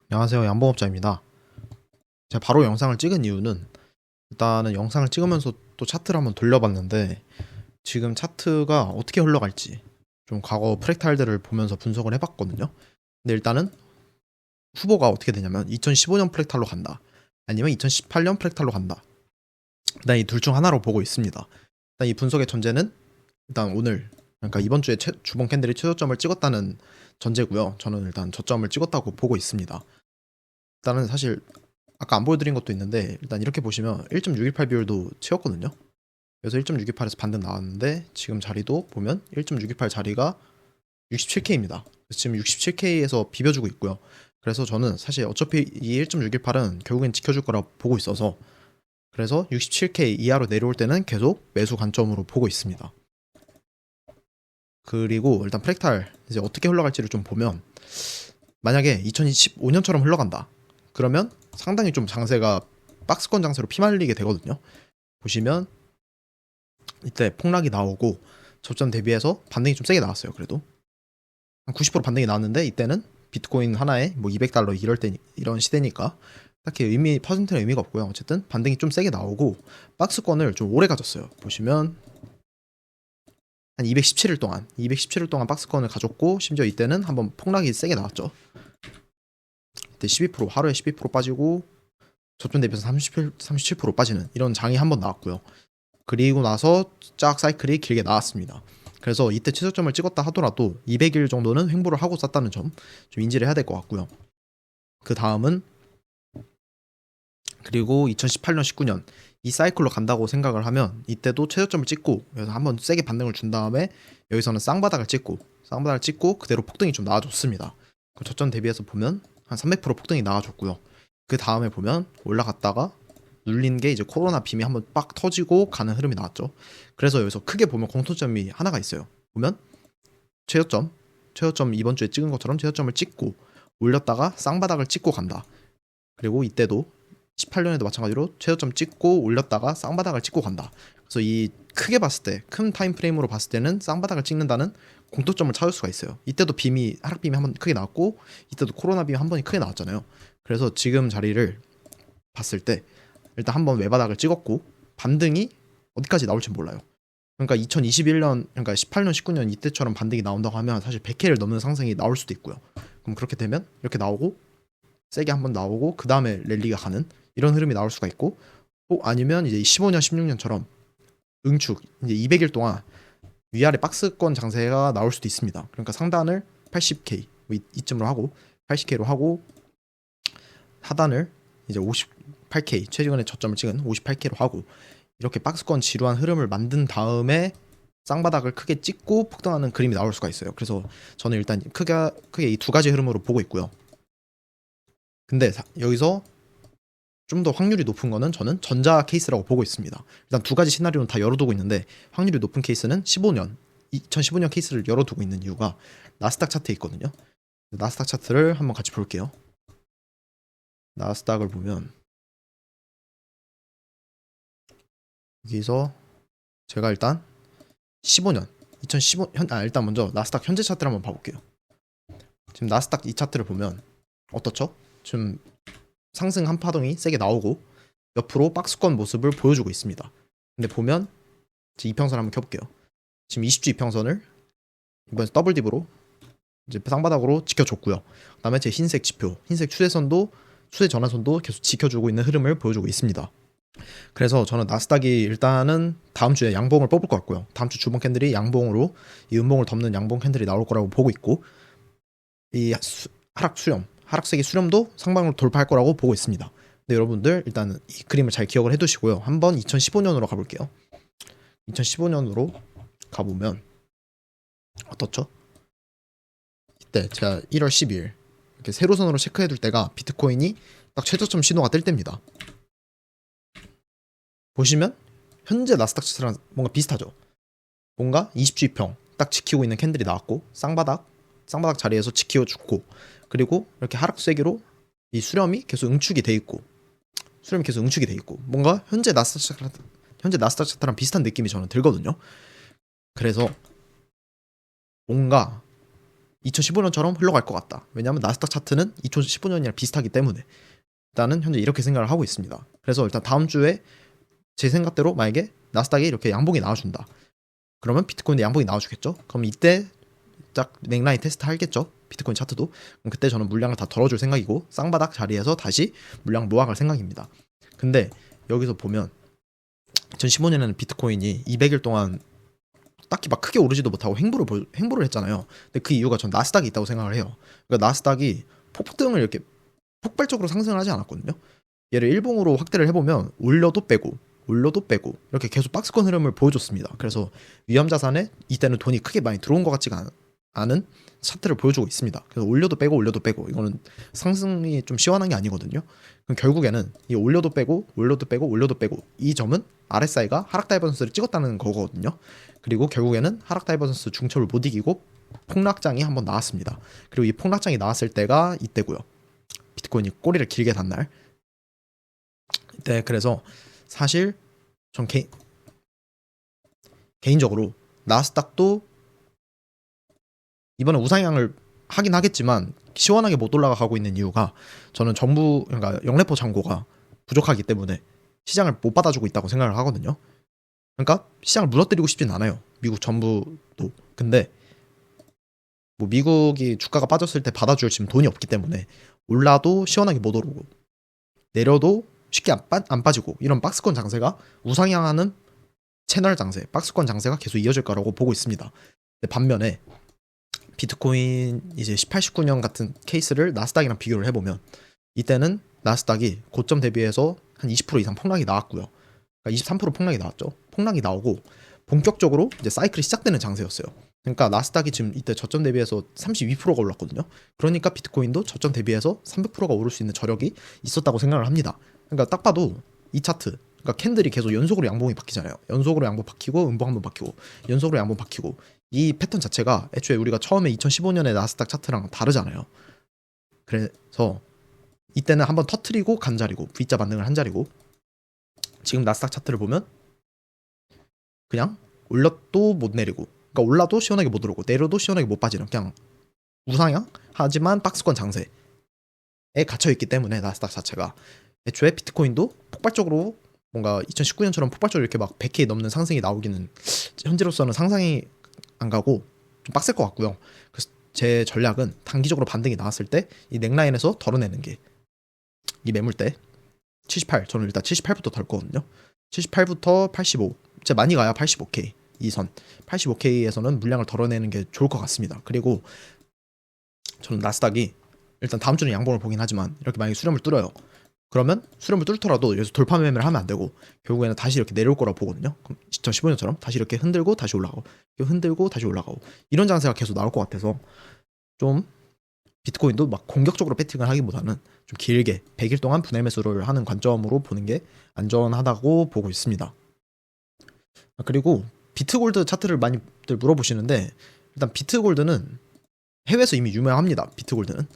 안녕하세요. 양봉업자입니다. 제가 바로 영상을 찍은 이유는 일단은 영상을 찍으면서 또 차트를 한번 돌려봤는데 지금 차트가 어떻게 흘러갈지 좀 과거 프랙탈들을 보면서 분석을 해봤거든요. 근데 일단은 후보가 어떻게 되냐면 2015년 프랙탈로 간다. 아니면 2018년 프랙탈로 간다. 일단 이 둘 중 하나로 보고 있습니다. 일단 이 분석의 전제는 일단 오늘 그러니까 이번 주에 주봉 캔들이 최저점을 찍었다는 전제고요. 저는 일단 저점을 찍었다고 보고 있습니다. 일단은 사실 아까 안 보여드린 것도 있는데 일단 이렇게 보시면 1.618 비율도 채웠거든요. 그래서 1.628에서 반등 나왔는데 지금 자리도 보면 1.628 자리가 67K입니다. 지금 67K에서 비벼주고 있고요. 그래서 저는 사실 어차피 이 1.618은 결국엔 지켜줄 거라 보고 있어서 그래서 67K 이하로 내려올 때는 계속 매수 관점으로 보고 있습니다. 그리고 일단 프랙탈 이제 어떻게 흘러갈지를 좀 보면 만약에 2015년처럼 흘러간다. 그러면 상당히 좀 장세가 박스권 장세로 피말리게 되거든요. 보시면 이때 폭락이 나오고 저점 대비해서 반등이 좀 세게 나왔어요. 그래도 한 90% 반등이 나왔는데 이때는 비트코인 하나에 뭐 200달러 이런 시대니까 딱히 퍼센트는 의미가 없고요. 어쨌든 반등이 좀 세게 나오고 박스권을 좀 오래 가졌어요. 보시면 한 217일 동안 박스권을 가졌고 심지어 이때는 한번 폭락이 세게 나왔죠. 이때 12% 하루에 12% 빠지고 저점 대비해서 37% 빠지는 이런 장이 한번 나왔고요. 그리고 나서 쫙 사이클이 길게 나왔습니다. 그래서 이때 최저점을 찍었다 하더라도 200일 정도는 횡보를 하고 쌌다는 점 좀 인지를 해야 될 것 같고요. 그 다음은 그리고 2018년, 19년 이 사이클로 간다고 생각을 하면 이때도 최저점을 찍고 그래서 한번 세게 반등을 준 다음에 여기서는 쌍바닥을 찍고 그대로 폭등이 좀 나와줬습니다. 그 저점 대비해서 보면 한 300% 폭등이 나와줬고요. 그 다음에 보면 올라갔다가 눌린 게 이제 코로나 빔이 한번 빡 터지고 가는 흐름이 나왔죠. 그래서 여기서 크게 보면 공통점이 하나가 있어요. 보면 최저점 이번 주에 찍은 것처럼 최저점을 찍고 올렸다가 쌍바닥을 찍고 간다. 그리고 이때도 18년에도 마찬가지로 최저점 찍고 올렸다가 쌍바닥을 찍고 간다. 그래서 이 크게 봤을 때 큰 타임 프레임으로 봤을 때는 쌍바닥을 찍는다는 공통점을 찾을 수가 있어요. 이때도 하락 빔이 한번 크게 나왔고 이때도 코로나 빔이 한 번이 크게 나왔잖아요. 그래서 지금 자리를 봤을 때 일단 한번 외바닥을 찍었고 반등이 어디까지 나올지 몰라요. 그러니까 2021년, 그러니까 18년, 19년 이때처럼 반등이 나온다고 하면 사실 100K를 넘는 상승이 나올 수도 있고요. 그럼 그렇게 되면 이렇게 나오고 세게 한번 나오고 그 다음에 랠리가 가는 이런 흐름이 나올 수가 있고 아니면 이제 15년, 16년처럼 응축 이제 200일 동안 위아래 박스권 장세가 나올 수도 있습니다. 그러니까 상단을 80K 이쯤으로 하고 80K로 하고 하단을 이제 58K 최근에 저점을 찍은 58K로 하고 이렇게 박스권 지루한 흐름을 만든 다음에 쌍바닥을 크게 찍고 폭등하는 그림이 나올 수가 있어요. 그래서 저는 일단 크게 이 두 가지 흐름으로 보고 있고요. 근데 여기서 좀 더 확률이 높은 거는 저는 전자 케이스라고 보고 있습니다. 일단 두 가지 시나리오는 다 열어두고 있는데 확률이 높은 케이스는 2015년 케이스를 열어두고 있는 이유가 나스닥 차트에 있거든요. 나스닥 차트를 한번 같이 볼게요. 나스닥을 보면 여기서 제가 일단 15년 2015일단 먼저 나스닥 현재 차트를 한번 봐볼게요. 지금 나스닥 이 차트를 보면 어떻죠? 지금 상승 한 파동이 세게 나오고 옆으로 박스권 모습을 보여주고 있습니다. 근데 보면 이평선 한번 켜볼게요. 지금 20주 이평선을 이번에 더블 딥으로 이제 쌍바닥으로 지켜줬고요. 그다음에 제 흰색 지표, 흰색 추세 전환선도 계속 지켜주고 있는 흐름을 보여주고 있습니다. 그래서 저는 나스닥이 일단은 다음 주에 양봉을 뽑을 것 같고요. 다음 주 주봉 캔들이 양봉으로 이 음봉을 덮는 양봉 캔들이 나올 거라고 보고 있고 이 하락세기 수렴도 상방으로 돌파할 거라고 보고 있습니다. 근데 여러분들 일단 이 그림을 잘 기억을 해두시고요. 한번 2015년으로 가볼게요. 2015년으로 가보면 어떻죠? 이때 제가 1월 10일 이렇게 세로선으로 체크해둘 때가 비트코인이 딱 최저점 신호가 뜰 때입니다. 보시면 현재 나스닥 차트랑 뭔가 비슷하죠. 뭔가 20주 이평 딱 지키고 있는 캔들이 나왔고 쌍바닥 자리에서 지켜주고 그리고 이렇게 하락세기로 이 수렴이 계속 응축이 돼 있고 뭔가 현재 나스닥 차트랑 비슷한 느낌이 저는 들거든요. 그래서 뭔가 2015년처럼 흘러갈 것 같다. 왜냐하면 나스닥 차트는 2015년이랑 비슷하기 때문에 일단은 현재 이렇게 생각을 하고 있습니다. 그래서 일단 다음 주에 제 생각대로 만약에 나스닥이 이렇게 양봉이 나와준다. 그러면 비트코인도 양봉이 나와주겠죠. 그럼 이때 딱 넥라인 테스트 하겠죠. 비트코인 차트도. 그럼 그때 저는 물량을 다 덜어줄 생각이고 쌍바닥 자리에서 다시 물량 모아갈 생각입니다. 근데 여기서 보면 2015년에는 비트코인이 200일 동안 딱히 막 크게 오르지도 못하고 횡보를 했잖아요. 근데 그 이유가 전 나스닥이 있다고 생각을 해요. 그러니까 나스닥이 폭등을 이렇게 폭발적으로 상승을 하지 않았거든요. 얘를 일봉으로 확대를 해보면 올려도 빼고 이렇게 계속 박스권 흐름을 보여줬습니다. 그래서 위험 자산에 이때는 돈이 크게 많이 들어온 것 같지가 않은 차트를 보여주고 있습니다. 그래서 올려도 빼고 이거는 상승이 좀 시원한 게 아니거든요. 그럼 결국에는 이 올려도 빼고 이 점은 RSI가 하락 다이버전스를 찍었다는 거거든요. 그리고 결국에는 하락 다이버전스 중첩을 못 이기고 폭락장이 한번 나왔습니다. 그리고 이 폭락장이 나왔을 때가 이때고요. 비트코인이 꼬리를 길게 단 날. 네, 그래서 사실 전 개인적으로 나스닥도 이번에 우상향을 하긴 하겠지만 시원하게 못 올라가고 있는 이유가 저는 그러니까 영래포 잔고가 부족하기 때문에 시장을 못 받아주고 있다고 생각을 하거든요. 그러니까 시장을 무너뜨리고 싶진 않아요. 미국 전부도. 근데 뭐 미국이 주가가 빠졌을 때 받아줄 지금 돈이 없기 때문에 올라도 시원하게 못 오르고 내려도 쉽게 안 빠지고 이런 박스권 장세가 우상향하는 채널 장세, 박스권 장세가 계속 이어질 거라고 보고 있습니다. 근데 반면에 비트코인 이제 18, 19년 같은 케이스를 나스닥이랑 비교를 해보면 이때는 나스닥이 고점 대비해서 한 20% 이상 폭락이 나왔고요. 그러니까 23% 폭락이 나왔죠. 폭락이 나오고 본격적으로 이제 사이클이 시작되는 장세였어요. 그러니까 나스닥이 지금 이때 저점 대비해서 32%가 올랐거든요. 그러니까 비트코인도 저점 대비해서 300%가 오를 수 있는 저력이 있었다고 생각을 합니다. 그러니까 딱 봐도 이 차트, 그러니까 캔들이 계속 연속으로 양봉이 바뀌잖아요. 연속으로 양봉 바뀌고 음봉 한번 바뀌고 연속으로 양봉 바뀌고 이 패턴 자체가 애초에 우리가 처음에 2015년에 나스닥 차트랑 다르잖아요. 그래서 이때는 한번 터트리고 간 자리고 V자 반등을 한 자리고 지금 나스닥 차트를 보면 그냥 올려도 못 내리고 그러니까 올라도 시원하게 못 오르고 내려도 시원하게 못 빠지는 그냥 우상향 하지만 박스권 장세에 갇혀있기 때문에 나스닥 자체가 애초에 비트코인도 폭발적으로 뭔가 2019년처럼 폭발적으로 이렇게 막 100K 넘는 상승이 나오기는 현재로서는 상상이 안 가고 좀 빡셀 것 같고요. 그래서 제 전략은 단기적으로 반등이 나왔을 때 이 넥라인에서 덜어내는 게 이 매물대 78, 저는 일단 78부터 덜 거거든요. 78부터 85, 진짜 많이 가야 85K 이 선 85K에서는 물량을 덜어내는 게 좋을 것 같습니다. 그리고 저는 나스닥이 일단 다음 주는 양봉을 보긴 하지만 이렇게 만약에 수렴을 뚫어요. 그러면 수렴을 뚫더라도 여기서 돌파 매매를 하면 안 되고 결국에는 다시 이렇게 내려올 거라고 보거든요. 그럼 2015년처럼 다시 이렇게 흔들고 다시 올라가고 흔들고 다시 올라가고 이런 장세가 계속 나올 것 같아서 좀 비트코인도 막 공격적으로 배팅을 하기보다는 좀 길게 100일 동안 분할 매수를 하는 관점으로 보는 게 안전하다고 보고 있습니다. 그리고 비트골드 차트를 많이들 물어보시는데 일단 비트골드는 해외에서 이미 유명합니다. 비트골드는.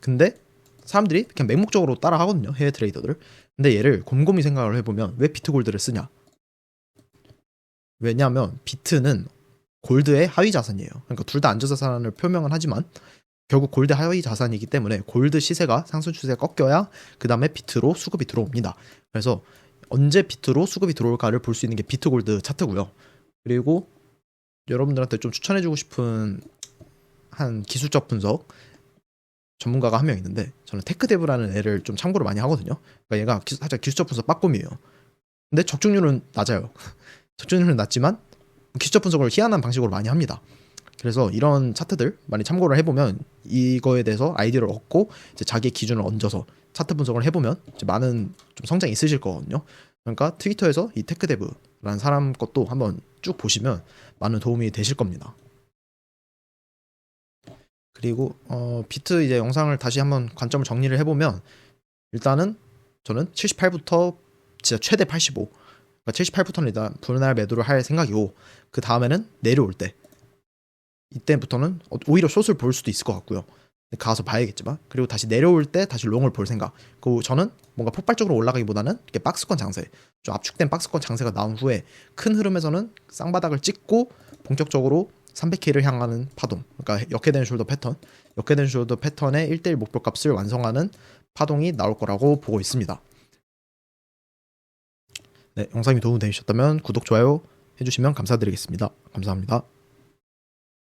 근데 사람들이 그냥 맹목적으로 따라 하거든요. 해외 트레이더들. 근데 얘를 곰곰이 생각을 해보면 왜 비트골드를 쓰냐? 왜냐하면 비트는 골드의 하위 자산이에요. 그러니까 둘 다 안전자산을 표명은 하지만 결국 골드 하위 자산이기 때문에 골드 시세가 상승 추세가 꺾여야 그 다음에 비트로 수급이 들어옵니다. 그래서 언제 비트로 수급이 들어올까를 볼 수 있는 게 비트골드 차트고요. 그리고 여러분들한테 좀 추천해주고 싶은 한 기술적 분석 전문가가 한 명 있는데 저는 테크데브라는 애를 좀 참고를 많이 하거든요. 그러니까 얘가 살짝 기술적 분석 빠꼼이에요. 근데 적중률은 낮아요. 적중률은 낮지만 기술적 분석을 희한한 방식으로 많이 합니다. 그래서 이런 차트들 많이 참고를 해보면 이거에 대해서 아이디어를 얻고 이제 자기 기준을 얹어서 차트 분석을 해보면 이제 많은 좀 성장이 있으실 거거든요. 그러니까 트위터에서 이 테크데브라는 사람 것도 한번 쭉 보시면 많은 도움이 되실 겁니다. 그리고 비트 이제 영상을 다시 한번 관점을 정리를 해보면 일단은 저는 78부터 진짜 최대 85 그러니까 78부터는 일단 분할 매도를 할 생각이고 그 다음에는 내려올 때 이때부터는 오히려 숏을 볼 수도 있을 것 같고요. 가서 봐야겠지만 그리고 다시 내려올 때 다시 롱을 볼 생각. 그리고 저는 뭔가 폭발적으로 올라가기보다는 이렇게 박스권 장세, 좀 압축된 박스권 장세가 나온 후에 큰 흐름에서는 쌍바닥을 찍고 본격적으로 300K를 향하는 파동, 그러니까 역회된 숄더 패턴, 역회된 숄더 패턴의 1대1 목표값을 완성하는 파동이 나올 거라고 보고 있습니다. 네, 영상이 도움이 되셨다면 구독, 좋아요 해주시면 감사드리겠습니다. 감사합니다.